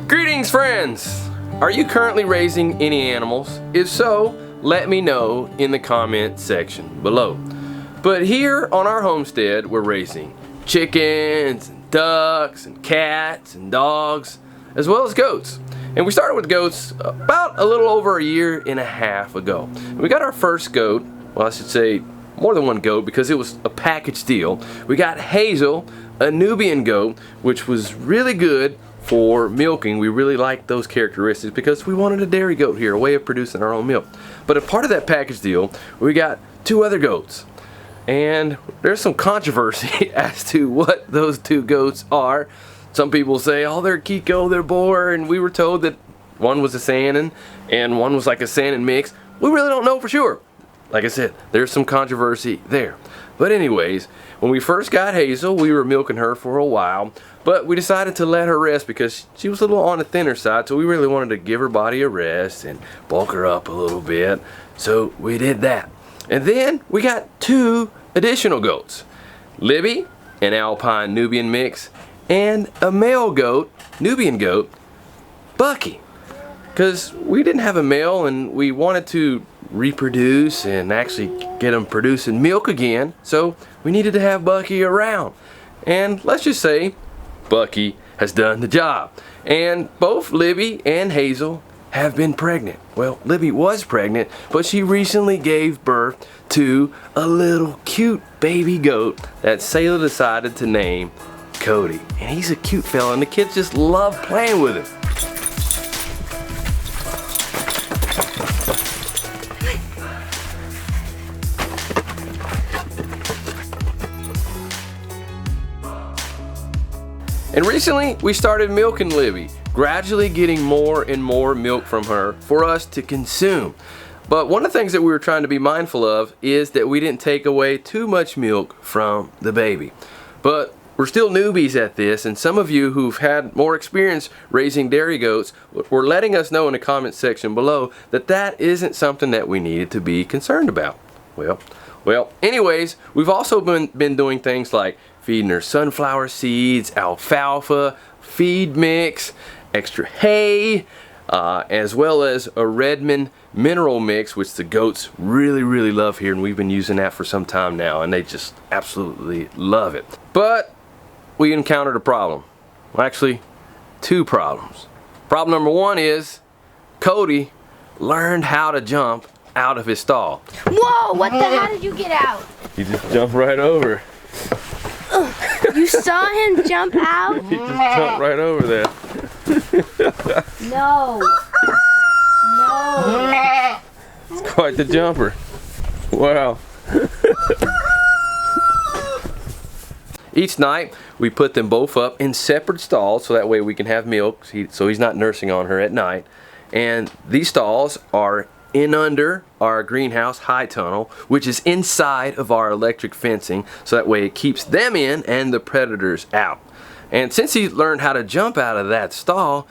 Greetings, friends! Are you currently raising any animals? If so, let me know in the comment section below. But here on our homestead, we're raising chickens, and ducks, and cats, and dogs, as well as goats. And we started with goats about a little over a year and a half ago. We got our first goat, well, I should say more than one goat because it was a package deal. We got Hazel, a Nubian goat, which was really good for milking. We really liked those characteristics because we wanted a dairy goat here, a way of producing our own milk. But a part of that package deal, we got 2 other goats. And there's some controversy as to what those 2 goats are. Some people say, oh, they're Kiko, they're Boer, and we were told that one was a Saanen and one was like a Saanen mix. We really don't know for sure. Like I said, there's some controversy there. But anyways, when we first got Hazel, we were milking her for a while, but we decided to let her rest because she was a little on the thinner side, so we really wanted to give her body a rest and bulk her up a little bit. So we did that. And then we got 2 additional goats, Libby, an Alpine Nubian mix, and a male goat, Nubian goat, Bucky. Because we didn't have a male and we wanted to reproduce and actually get them producing milk again, so we needed to have Bucky around. And let's just say Bucky has done the job. And both Libby and Hazel have been pregnant. Well, Libby was pregnant, but she recently gave birth to a little cute baby goat that Sailor decided to name Cody. And he's a cute fella and the kids just love playing with him. And recently we started milking Libby, gradually getting more and more milk from her for us to consume. But one of the things that we were trying to be mindful of is that we didn't take away too much milk from the baby. But we're still newbies at this, and some of you who've had more experience raising dairy goats were letting us know in the comment section below that that isn't something that we needed to be concerned about. Well, anyways, we've also been doing things like feeding her sunflower seeds, alfalfa, feed mix, extra hay, as well as a Redmond mineral mix, which the goats really love here, and we've been using that for some time now, and they just absolutely love it. But we encountered a problem. Well, actually, 2 problems. Problem number 1 is Cody learned how to jump out of his stall. Whoa, what the hell did you get out? He just jumped right over. You saw him jump out? He just jumped right over there. No. No. It's quite the jumper. Wow. Each night we put them both up in separate stalls so that way we can have milk, so he's not nursing on her at night. And these stalls are in under our greenhouse high tunnel, which is inside of our electric fencing, so that way it keeps them in and the predators out. And since he learned how to jump out of that stall,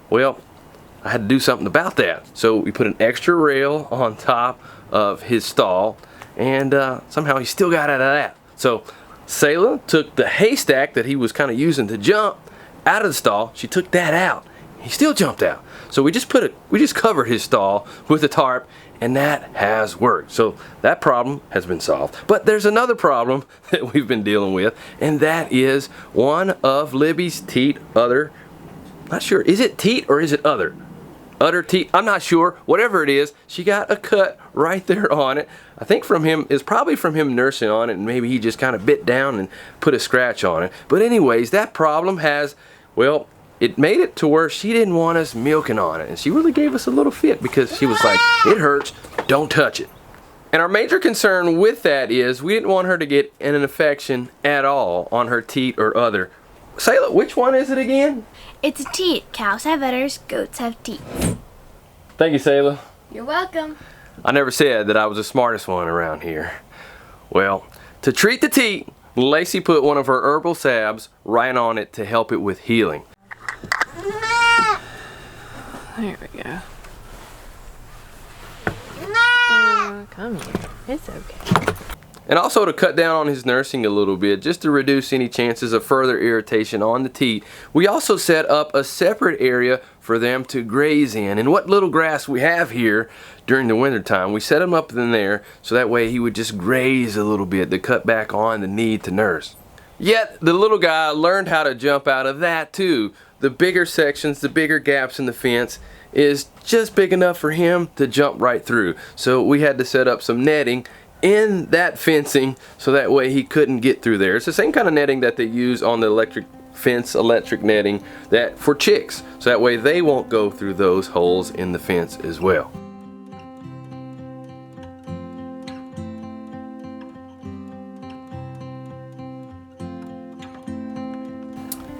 well, I had to do something about that. So we put an extra rail on top of his stall, and somehow he still got out of that. So Sayla took the haystack that he was kind of using to jump out of the stall. She took that out. He still jumped out. So we just covered his stall with a tarp, and that has worked. So that problem has been solved. But there's another problem that we've been dealing with, and that is one of Libby's teat udder. Not sure, is it teat or is it udder? Udder teat, I'm not sure. Whatever it is, she got a cut right there on it. I think it's probably from him nursing on it, and maybe he just kind of bit down and put a scratch on it. But anyways, that problem has, well, it made it to where she didn't want us milking on it, and she really gave us a little fit because she was like, it hurts, don't touch it. And our major concern with that is we didn't want her to get an infection at all on her teat or udder. Sayla, which one is it again? It's a teat. Cows have udders, goats have teats. Thank you, Sayla. You're welcome. I never said that I was the smartest one around here. Well, to treat the teat, Lacie put one of her herbal salves right on it to help it with healing. There we go. Come here. It's okay. And also to cut down on his nursing a little bit, just to reduce any chances of further irritation on the teat, we also set up a separate area for them to graze in. And what little grass we have here during the winter time, we set him up in there so that way he would just graze a little bit to cut back on the need to nurse. Yet the little guy learned how to jump out of that too. The bigger sections, the bigger gaps in the fence is just big enough for him to jump right through. So we had to set up some netting in that fencing so that way he couldn't get through there. It's the same kind of netting that they use on the electric netting that for chicks, so that way they won't go through those holes in the fence as well.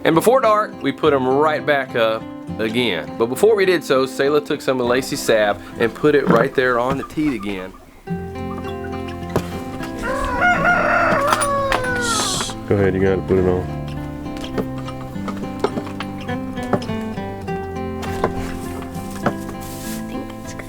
And before dark, we put them right back up again. But before we did so, Selah took some of Lacie's salve and put it right there on the teat again. Go ahead, you gotta put it on. I think it's good.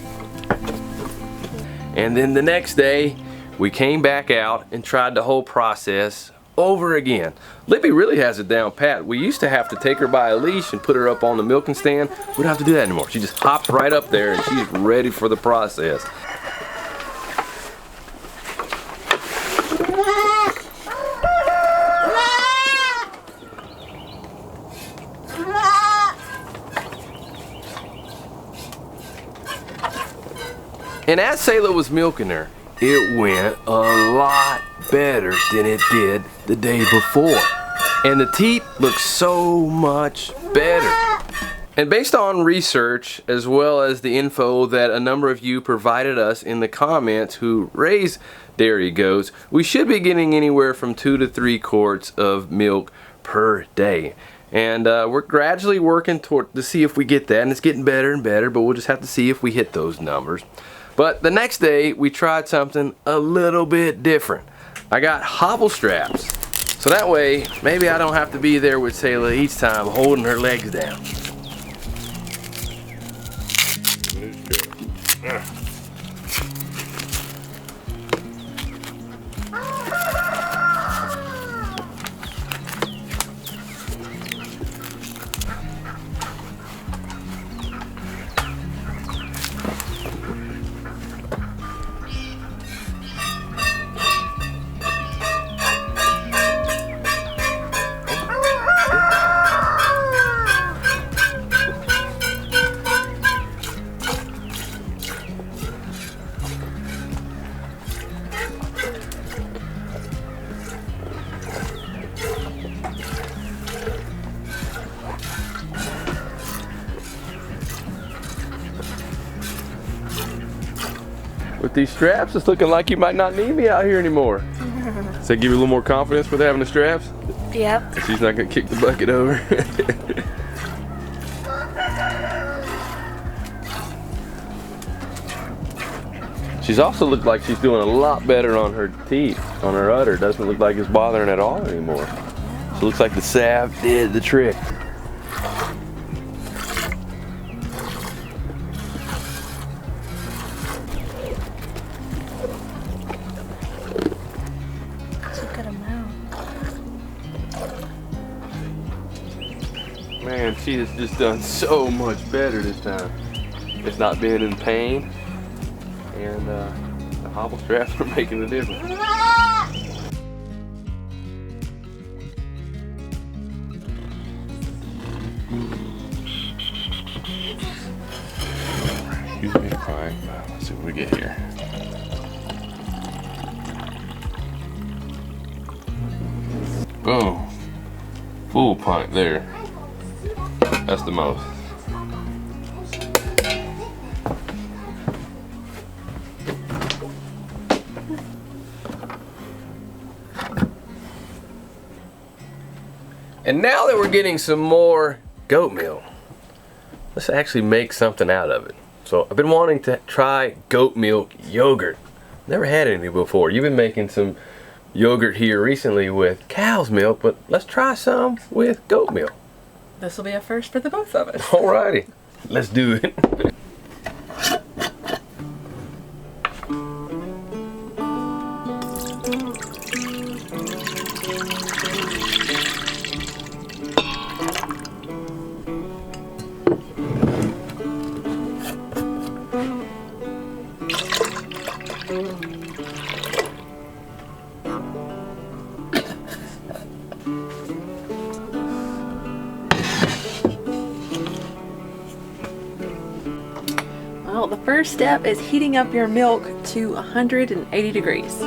And then the next day, we came back out and tried the whole process over again. Lippy really has it down pat. We used to have to take her by a leash and put her up on the milking stand. We don't have to do that anymore. She just hops right up there and she's ready for the process. And as Selah was milking her, it went a lot better than it did the day before. And the teat looked so much better. And based on research, as well as the info that a number of you provided us in the comments who raise dairy goats, we should be getting anywhere from 2 to 3 quarts of milk per day. And we're gradually working to see if we get that, and it's getting better and better, but we'll just have to see if we hit those numbers. But the next day, we tried something a little bit different. I got hobble straps. So that way, maybe I don't have to be there with Selah each time holding her legs down. With these straps, it's looking like you might not need me out here anymore. Does that give you a little more confidence with having the straps? Yep. She's not gonna kick the bucket over. She's also looked like she's doing a lot better on her teeth, on her udder. Doesn't look like it's bothering at all anymore. So it looks like the salve did the trick. Man, she has just done so much better this time. It's not being in pain, and the hobble straps are making a difference. Excuse me. All right, let's see what we get here. Boom. Full pint there. That's the most. And now that we're getting some more goat milk, let's actually make something out of it. So I've been wanting to try goat milk yogurt. Never had any before. You've been making some yogurt here recently with cow's milk, but let's try some with goat milk. This will be a first for the both of us. Alrighty, let's do it. Well, the first step is heating up your milk to 180 degrees.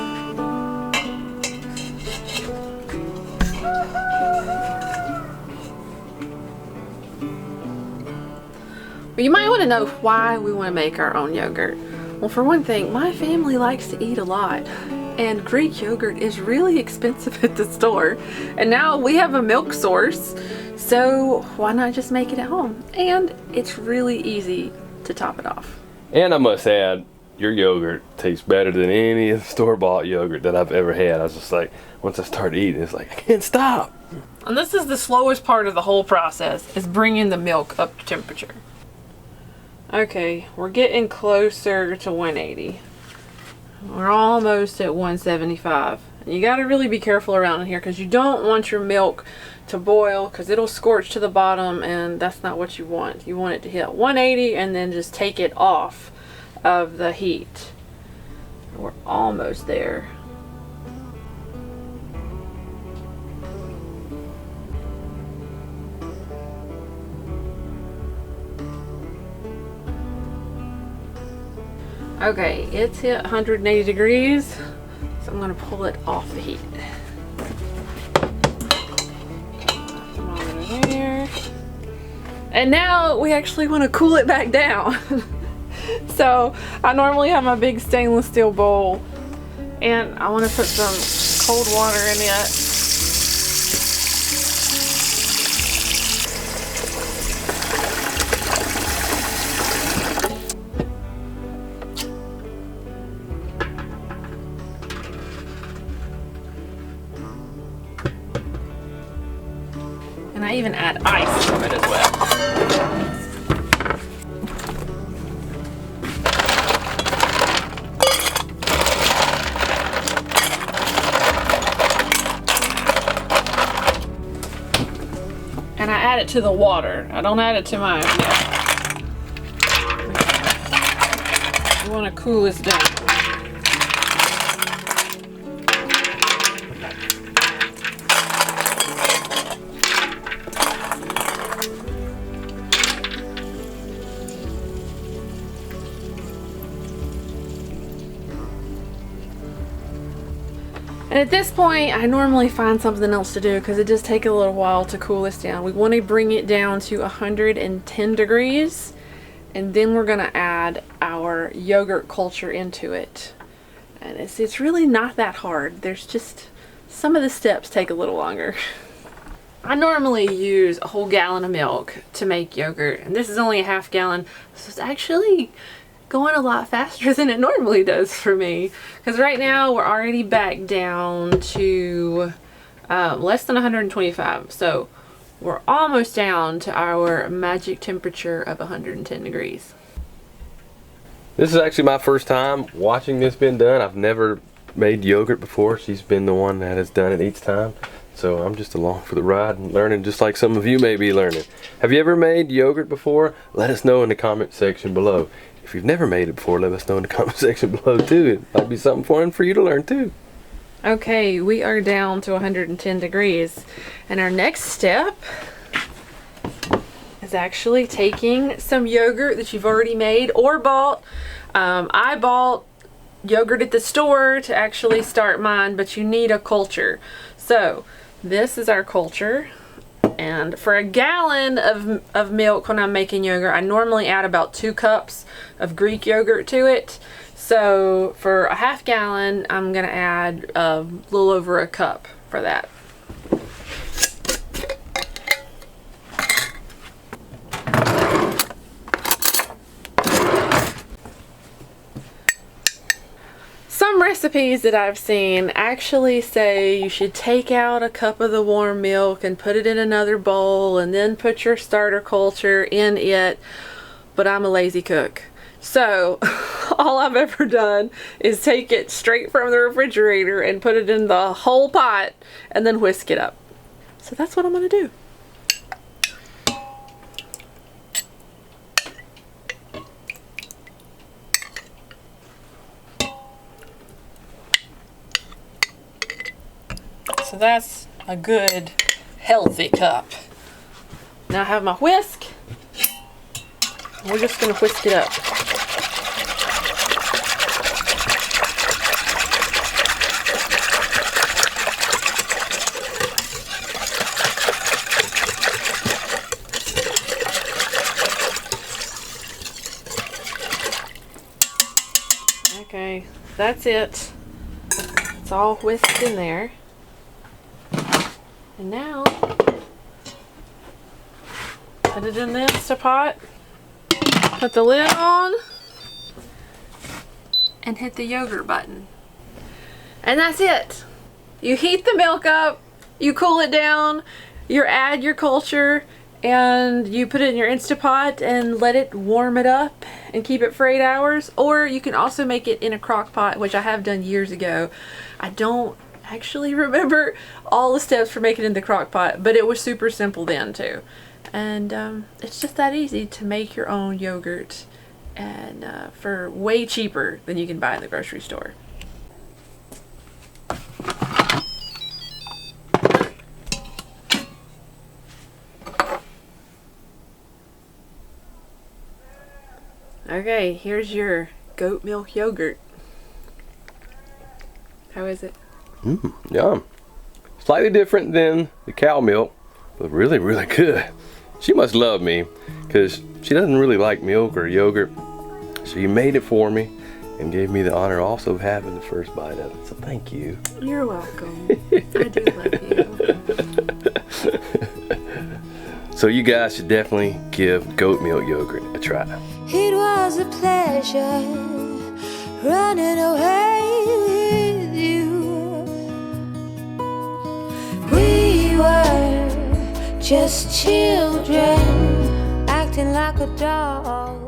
But you might want to know why we want to make our own yogurt. Well, for one thing, my family likes to eat a lot, and Greek yogurt is really expensive at the store. And now we have a milk source, so why not just make it at home? And it's really easy to top it off. And I must add, your yogurt tastes better than any of the store-bought yogurt that I've ever had. I was just like, once I started eating, it's like, I can't stop. And this is the slowest part of the whole process, is bringing the milk up to temperature. Okay, we're getting closer to 180. We're almost at 175. You gotta really be careful around here because you don't want your milk to boil because it'll scorch to the bottom, and that's not what you want. You want it to hit 180 and then just take it off of the heat. We're almost there. Okay, it's hit 180 degrees, so I'm going to pull it off the heat. Thermometer there. And now we actually want to cool it back down. So I normally have my big stainless steel bowl, and I want to put some cold water in it. And I even add ice to it as well. And I add it to the water. I don't add it to my milk. You want to cool this down. And at this point, I normally find something else to do because it does take a little while to cool this down. We want to bring it down to 110 degrees, and then we're going to add our yogurt culture into it. And it's really not that hard. There's just some of the steps take a little longer. I normally use a whole gallon of milk to make yogurt, and this is only a half gallon, so it's actually going a lot faster than it normally does for me, because right now we're already back down to less than 125, so we're almost down to our magic temperature of 110 degrees. This is actually my first time watching this been done. I've never made yogurt before. She's been the one that has done it each time, so I'm just along for the ride and learning just like some of you may be learning. Have you ever made yogurt before? Let us know in the comment section below. If you've never made it before, let us know in the comment section below too. It might be something fun for you to learn too. Okay, we are down to 110 degrees, and our next step is actually taking some yogurt that you've already made or bought. I bought yogurt at the store to actually start mine, but you need a culture. So this is our culture. And for a gallon of milk when I'm making yogurt, I normally add about 2 cups of Greek yogurt to it. So for a half gallon, I'm going to add a little over a cup for that. Some recipes that I've seen actually say you should take out a cup of the warm milk and put it in another bowl and then put your starter culture in it, but I'm a lazy cook. So all I've ever done is take it straight from the refrigerator and put it in the whole pot and then whisk it up. So that's what I'm going to do. So that's a good, healthy cup. Now I have my whisk. We're just gonna whisk it up. Okay, that's it. It's all whisked in there. And now, put it in the Instapot, put the lid on, and hit the yogurt button. And that's it. You heat the milk up, you cool it down, you add your culture, and you put it in your Instapot and let it warm it up and keep it for 8 hours. Or you can also make it in a crock pot, which I have done years ago. I don't actually remember all the steps for making it in the crock pot, but it was super simple then too. And it's just that easy to make your own yogurt, and for way cheaper than you can buy in the grocery store. Okay, here's your goat milk yogurt. How is it? Yum. Slightly different than the cow milk, but really, really good. She must love me, because she doesn't really like milk or yogurt. She made it for me and gave me the honor also of having the first bite of it. So thank you. You're welcome. I do love you. So you guys should definitely give goat milk yogurt a try. It was a pleasure running away with you. We were just children acting like a dog.